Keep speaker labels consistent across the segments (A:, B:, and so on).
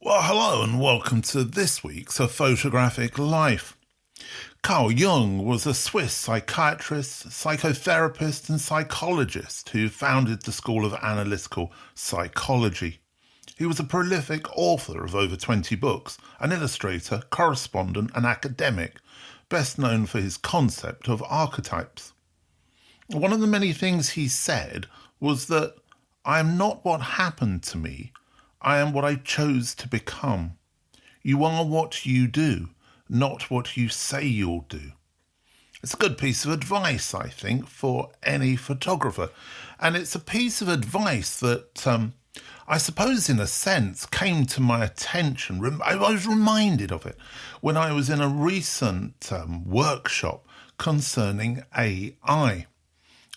A: Well, hello and welcome to this week's A Photographic Life. Carl Jung was a Swiss psychiatrist, psychotherapist and psychologist who founded the School of Analytical Psychology. He was a prolific author of over 20 books, an illustrator, correspondent and academic, best known for his concept of archetypes. One of the many things he said was that I am not what happened to me, I am what I chose to become. You are what you do, not what you say you'll do. It's a good piece of advice, I think, for any photographer. And it's a piece of advice that I suppose in a sense came to my attention. I was reminded of it when I was in a recent workshop concerning AI.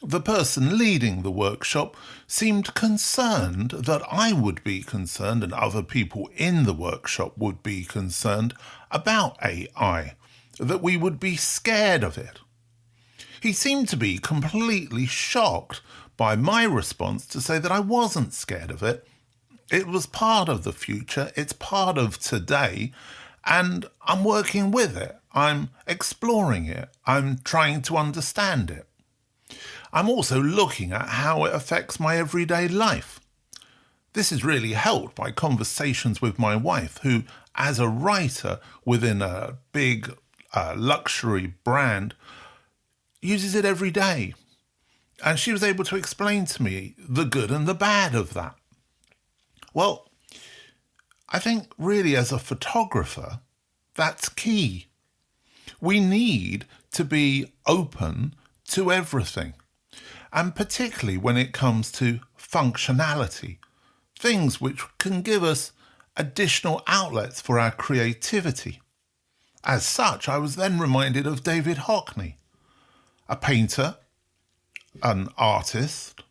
A: The person leading the workshop seemed concerned that I would be concerned and other people in the workshop would be concerned about AI, that we would be scared of it. He seemed to be completely shocked by my response to say that I wasn't scared of it. It was part of the future, it's part of today, and I'm working with it. I'm exploring it. I'm trying to understand it. I'm also looking at how it affects my everyday life. This is really helped by conversations with my wife, who, as a writer within a big luxury brand, uses it every day. And she was able to explain to me the good and the bad of that. Well, I think really as a photographer, that's key. We need to be open to everything. And particularly when it comes to functionality, things which can give us additional outlets for our creativity. As such, I was then reminded of David Hockney, a painter, an artist,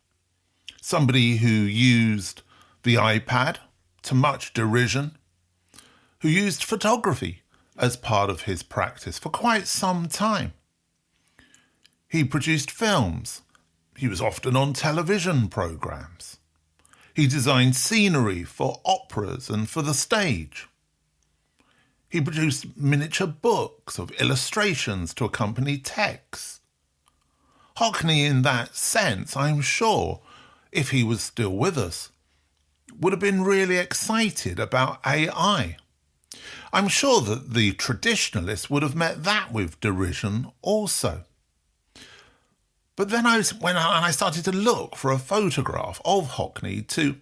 A: somebody who used the iPad to much derision, who used photography as part of his practice for quite some time. He produced films. He was often on television programs. He designed scenery for operas and for the stage. He produced miniature books of illustrations to accompany text. Hockney, in that sense, I'm sure, if he was still with us, would have been really excited about AI. I'm sure that the traditionalists would have met that with derision also. But then I started to look for a photograph of Hockney to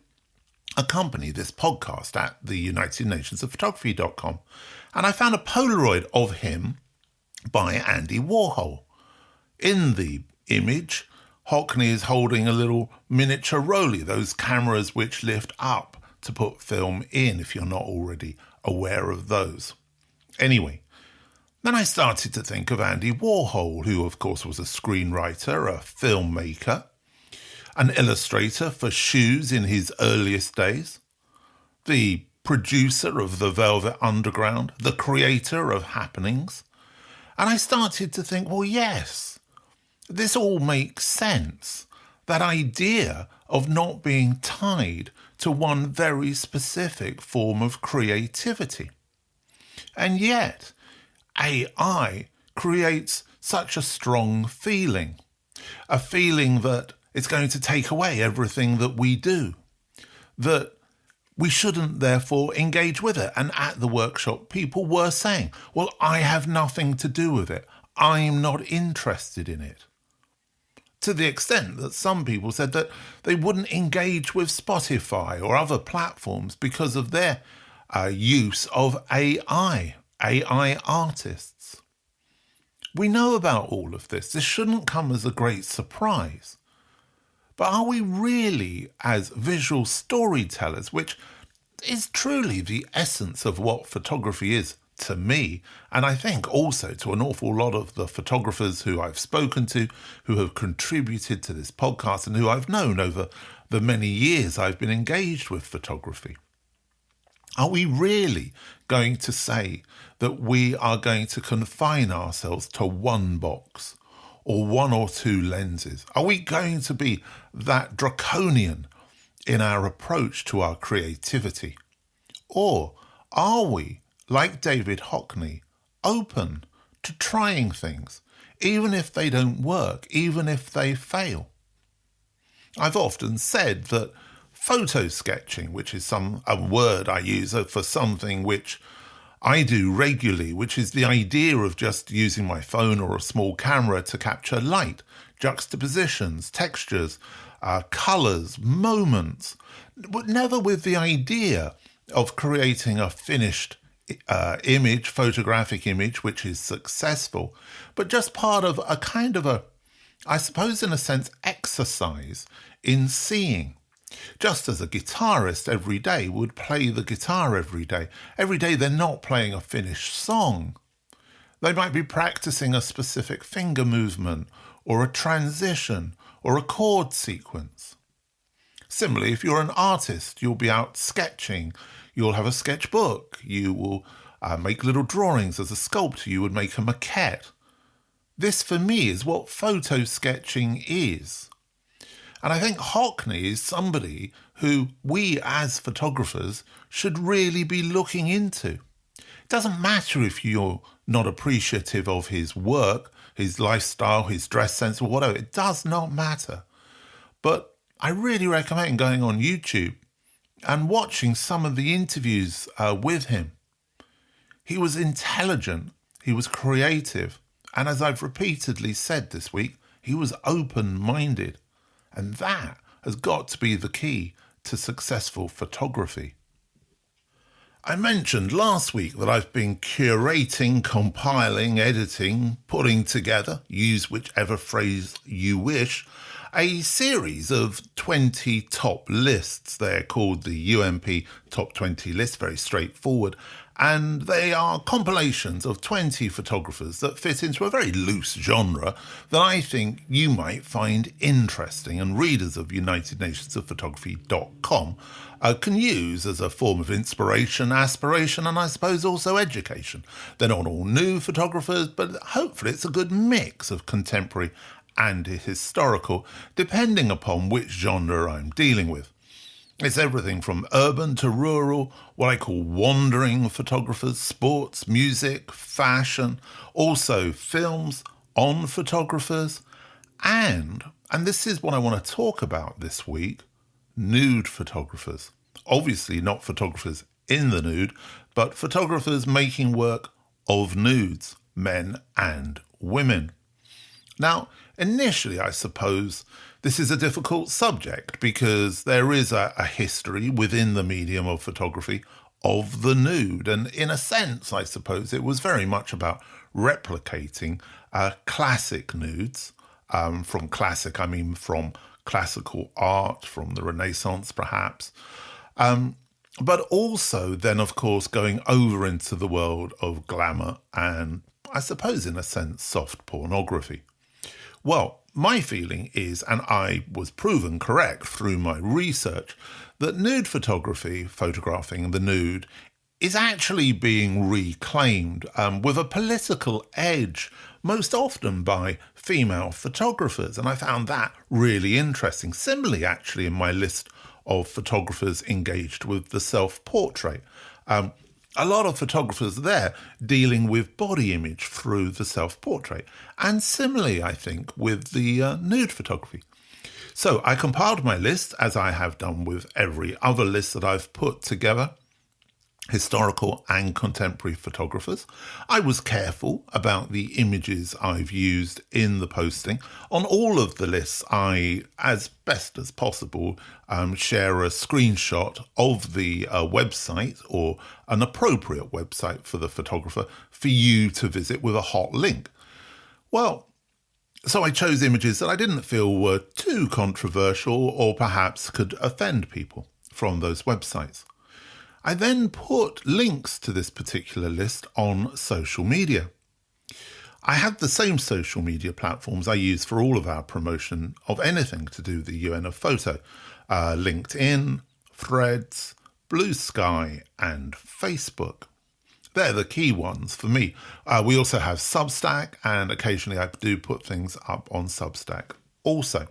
A: accompany this podcast at the United Nations of Photography.com. And I found a Polaroid of him by Andy Warhol. In the image, Hockney is holding a little miniature Rolly, those cameras which lift up to put film in, if you're not already aware of those. Anyway, then I started to think of Andy Warhol, who of course was a screenwriter, a filmmaker, an illustrator for shoes in his earliest days, the producer of the Velvet Underground, the creator of happenings. And I started to think, well, yes, this all makes sense. That idea of not being tied to one very specific form of creativity. And yet, AI creates such a strong feeling, a feeling that it's going to take away everything that we do, that we shouldn't therefore engage with it. And at the workshop, people were saying, well, I have nothing to do with it. I'm not interested in it. To the extent that some people said that they wouldn't engage with Spotify or other platforms because of their use of AI artists. We know about all of this. This shouldn't come as a great surprise. But are we really, as visual storytellers, which is truly the essence of what photography is to me, and I think also to an awful lot of the photographers who I've spoken to, who have contributed to this podcast and who I've known over the many years I've been engaged with photography? Are we really going to say that we are going to confine ourselves to one box or one or two lenses? Are we going to be that draconian in our approach to our creativity? Or Are we, like David Hockney, open to trying things, even if they don't work, even if they fail? I've often said that photo sketching, which is a word I use for something which I do regularly, which is the idea of just using my phone or a small camera to capture light, juxtapositions, textures, colours, moments, but never with the idea of creating a finished image, photographic image, which is successful, but just part of a kind of I suppose in a sense, exercise in seeing. Just as a guitarist every day would play the guitar every day they're not playing a finished song. They might be practicing a specific finger movement or a transition or a chord sequence. Similarly, if you're an artist, you'll be out sketching, you'll have a sketchbook, you will make little drawings. As a sculptor, you would make a maquette. This, for me, is what photo sketching is. And I think Hockney is somebody who we as photographers should really be looking into. It doesn't matter if you're not appreciative of his work, his lifestyle, his dress sense, or whatever. It does not matter. But I really recommend going on YouTube and watching some of the interviews with him. He was intelligent, he was creative, and as I've repeatedly said this week, he was open-minded. And that has got to be the key to successful photography. I mentioned last week that I've been curating, compiling, editing, putting together, use whichever phrase you wish, a series of 20 top lists. They're called the UMP Top 20 list, very straightforward. And they are compilations of 20 photographers that fit into a very loose genre that I think you might find interesting, and readers of UnitedNationsOfPhotography.com can use as a form of inspiration, aspiration, and I suppose also education. They're not all new photographers, but hopefully it's a good mix of contemporary and historical, depending upon which genre I'm dealing with. It's everything from urban to rural, what I call wandering photographers, sports, music, fashion, also films on photographers, and this is what I want to talk about this week, nude photographers. Obviously not photographers in the nude, but photographers making work of nudes, men and women. Now, initially, I suppose this is a difficult subject because there is a history within the medium of photography of the nude. And in a sense, I suppose, it was very much about replicating classic nudes. From classic, I mean from classical art, from the Renaissance perhaps. But also then, of course, going over into the world of glamour and, I suppose, in a sense, soft pornography. Well, my feeling is, and I was proven correct through my research, that nude photography, photographing the nude, is actually being reclaimed with a political edge, most often by female photographers. And I found that really interesting. Similarly, actually, in my list of photographers engaged with the self-portrait. A lot of photographers there dealing with body image through the self-portrait. And similarly, I think, with the nude photography. So I compiled my list, as I have done with every other list that I've put together, historical and contemporary photographers. I was careful about the images I've used in the posting. On all of the lists, I, as best as possible, share a screenshot of the website or an appropriate website for the photographer for you to visit with a hot link. Well, so I chose images that I didn't feel were too controversial or perhaps could offend people from those websites. I then put links to this particular list on social media. I have the same social media platforms I use for all of our promotion of anything to do with the UN of Photo. LinkedIn, Threads, Blue Sky and Facebook. They're the key ones for me. We also have Substack, and occasionally I do put things up on Substack also.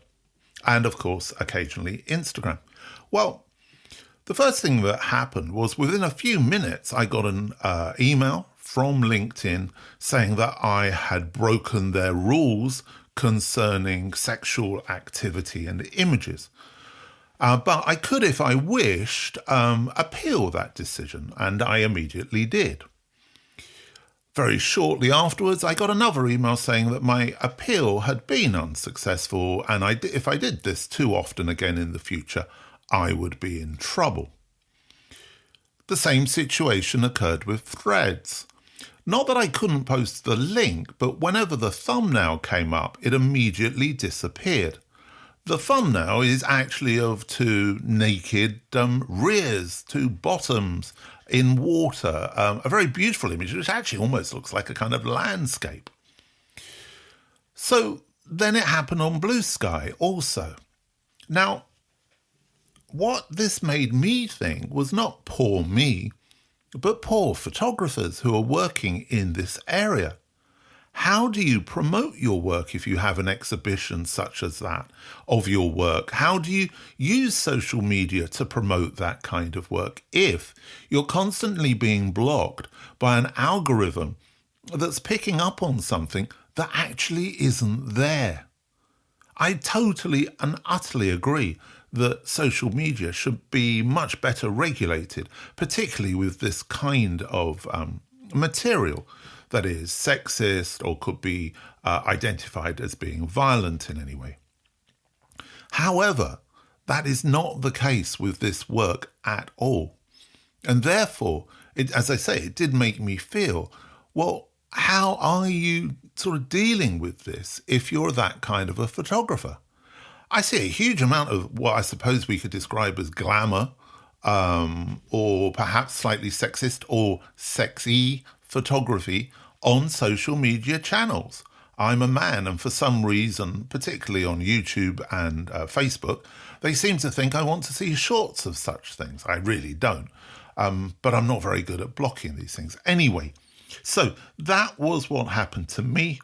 A: And of course, occasionally Instagram. Well, The first thing that happened was within a few minutes, I got an email from LinkedIn saying that I had broken their rules concerning sexual activity and images. But I could, if I wished, appeal that decision, and I immediately did. Very shortly afterwards, I got another email saying that my appeal had been unsuccessful, and if I did this too often again in the future, I would be in trouble. The same situation occurred with Threads. Not that I couldn't post the link, but whenever the thumbnail came up, it immediately disappeared. The thumbnail is actually of two naked rears, two bottoms in water, a very beautiful image, which actually almost looks like a kind of landscape. So then it happened on Blue Sky also. Now, what this made me think was not poor me, but poor photographers who are working in this area. How do you promote your work if you have an exhibition such as that of your work? How do you use social media to promote that kind of work if you're constantly being blocked by an algorithm that's picking up on something that actually isn't there? I totally and utterly agree that social media should be much better regulated, particularly with this kind of material that is sexist or could be identified as being violent in any way. However, that is not the case with this work at all. And therefore, as I say, it did make me feel, well, how are you sort of dealing with this if you're that kind of a photographer? I see a huge amount of what I suppose we could describe as glamour, or perhaps slightly sexist or sexy photography on social media channels. I'm a man, and for some reason, particularly on YouTube and Facebook, they seem to think I want to see shorts of such things. I really don't, but I'm not very good at blocking these things. Anyway, so that was what happened to me.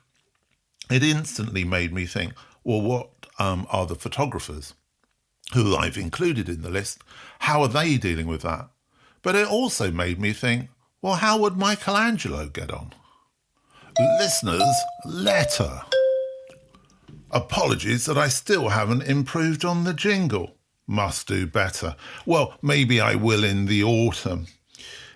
A: It instantly made me think, well, what are the photographers who I've included in the list, how are they dealing with that? But it also made me think, well, how would Michelangelo get on? Listener's letter. Apologies that I still haven't improved on the jingle. Must do better. Well, maybe I will in the autumn.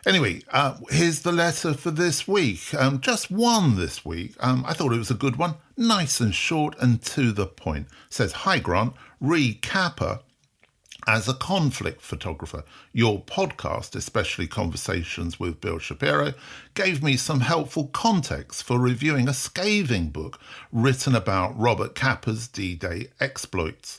A: Anyway, here's the letter for this week. Just one this week. I thought it was a good one. Nice and short and to the point. It says, "Hi Grant, re Kappa. As a conflict photographer, your podcast, especially Conversations with Bill Shapiro, gave me some helpful context for reviewing a scathing book written about Robert Kappa's D-Day exploits.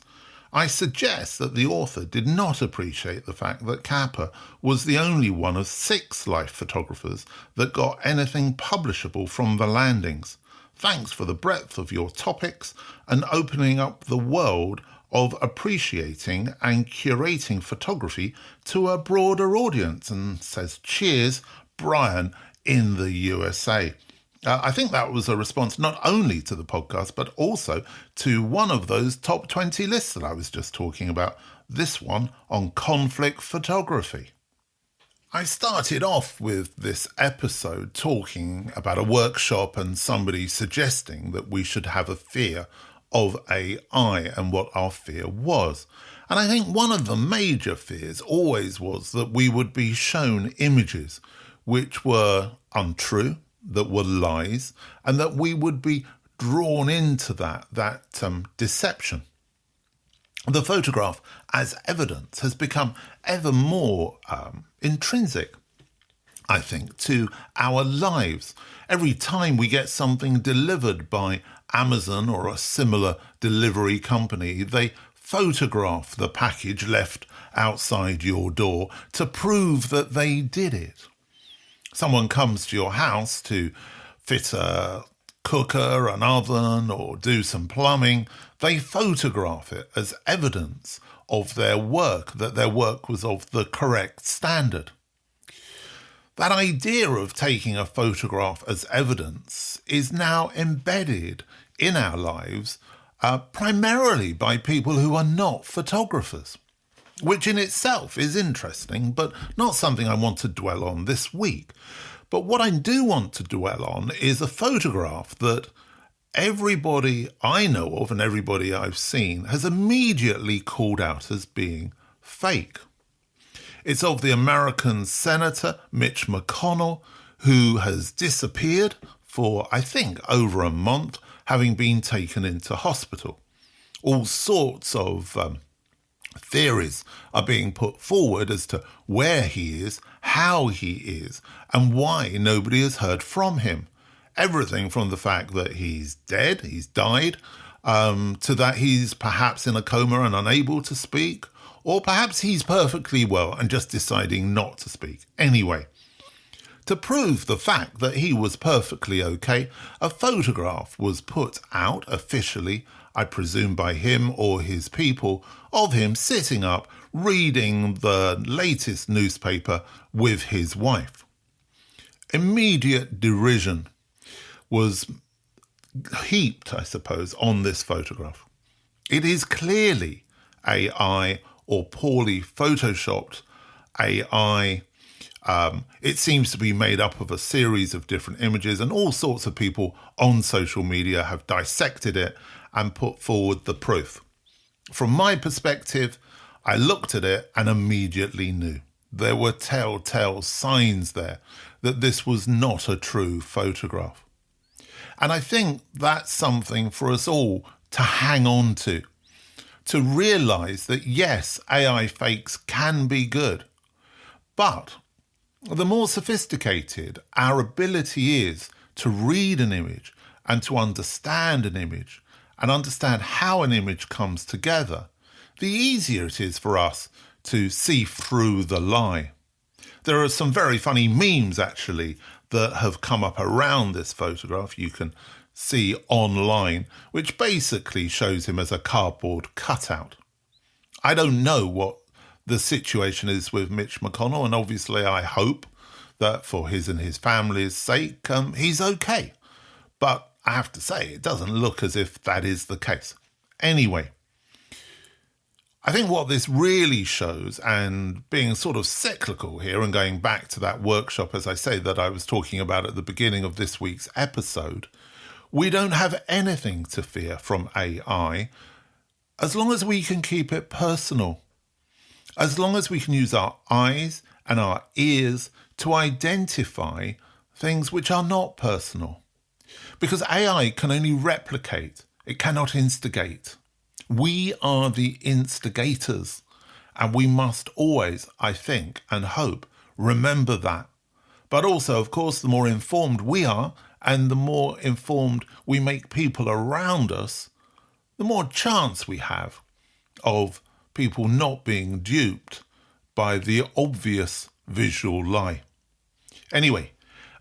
A: I suggest that the author did not appreciate the fact that Kappa was the only one of 6 life photographers that got anything publishable from the landings. Thanks for the breadth of your topics and opening up the world of appreciating and curating photography to a broader audience," and says, "Cheers, Brian in the USA." I think that was a response not only to the podcast, but also to one of those top 20 lists that I was just talking about, this one on conflict photography. I started off with this episode talking about a workshop and somebody suggesting that we should have a fear of AI and what our fear was. And I think one of the major fears always was that we would be shown images which were untrue, that were lies, and that we would be drawn into that deception. The photograph as evidence has become ever more intrinsic, I think, to our lives. Every time we get something delivered by Amazon or a similar delivery company, they photograph the package left outside your door to prove that they did it. Someone comes to your house to fit a cooker, an oven, or do some plumbing. They photograph it as evidence of their work, that their work was of the correct standard. That idea of taking a photograph as evidence is now embedded in our lives, primarily by people who are not photographers. which in itself is interesting, but not something I want to dwell on this week. But what I do want to dwell on is a photograph that everybody I know of and everybody I've seen has immediately called out as being fake. It's of the American Senator Mitch McConnell, who has disappeared for, I think, over a month, having been taken into hospital. All sorts of theories are being put forward as to where he is, how he is, and why nobody has heard from him. Everything from the fact that he's dead, he's died, to that he's perhaps in a coma and unable to speak, or perhaps he's perfectly well and just deciding not to speak. Anyway, to prove the fact that he was perfectly okay, a photograph was put out officially, I presume by him or his people, of him sitting up reading the latest newspaper with his wife. Immediate derision was heaped, I suppose, on this photograph. It is clearly AI or poorly photoshopped AI. It seems to be made up of a series of different images, and all sorts of people on social media have dissected it and put forward the proof. From my perspective, I looked at it and immediately knew. There were telltale signs there that this was not a true photograph. And I think that's something for us all to hang on to realise that yes, AI fakes can be good, but the more sophisticated our ability is to read an image and to understand an image and understand how an image comes together, the easier it is for us to see through the lie. There are some very funny memes, actually, that have come up around this photograph you can see online, which basically shows him as a cardboard cutout. I don't know what the situation is with Mitch McConnell, and obviously I hope that for his and his family's sake, he's okay. But I have to say, it doesn't look as if that is the case. Anyway, I think what this really shows, and being sort of cyclical here and going back to that workshop, as I say, that I was talking about at the beginning of this week's episode, we don't have anything to fear from AI as long as we can keep it personal, as long as we can use our eyes and our ears to identify things which are not personal. Because AI can only replicate, it cannot instigate. We are the instigators, and we must always, I think and hope, remember that. But also, of course, the more informed we are and the more informed we make people around us, the more chance we have of people not being duped by the obvious visual lie. Anyway,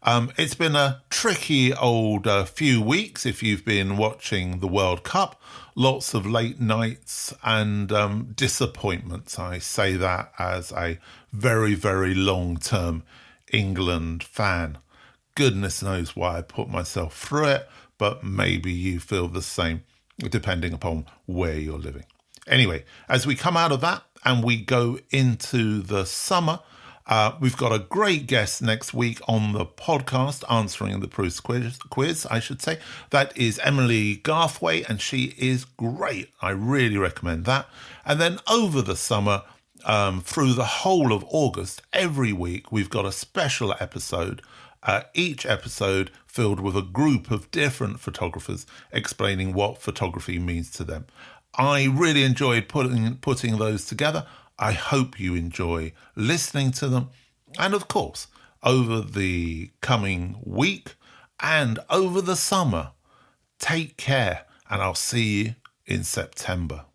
A: it's been a tricky old few weeks if you've been watching the World Cup. Lots of late nights and disappointments. I say that as a very, very long-term England fan. Goodness knows why I put myself through it, but maybe you feel the same, depending upon where you're living. Anyway, as we come out of that and we go into the summer, we've got a great guest next week on the podcast, answering the Proust quiz, I should say. That is Emily Garthwaite, and she is great. I really recommend that. And then over the summer, through the whole of August, every week, we've got a special episode, each episode filled with a group of different photographers explaining what photography means to them. I really enjoyed putting those together. I hope you enjoy listening to them. And of course, over the coming week and over the summer, take care, and I'll see you in September.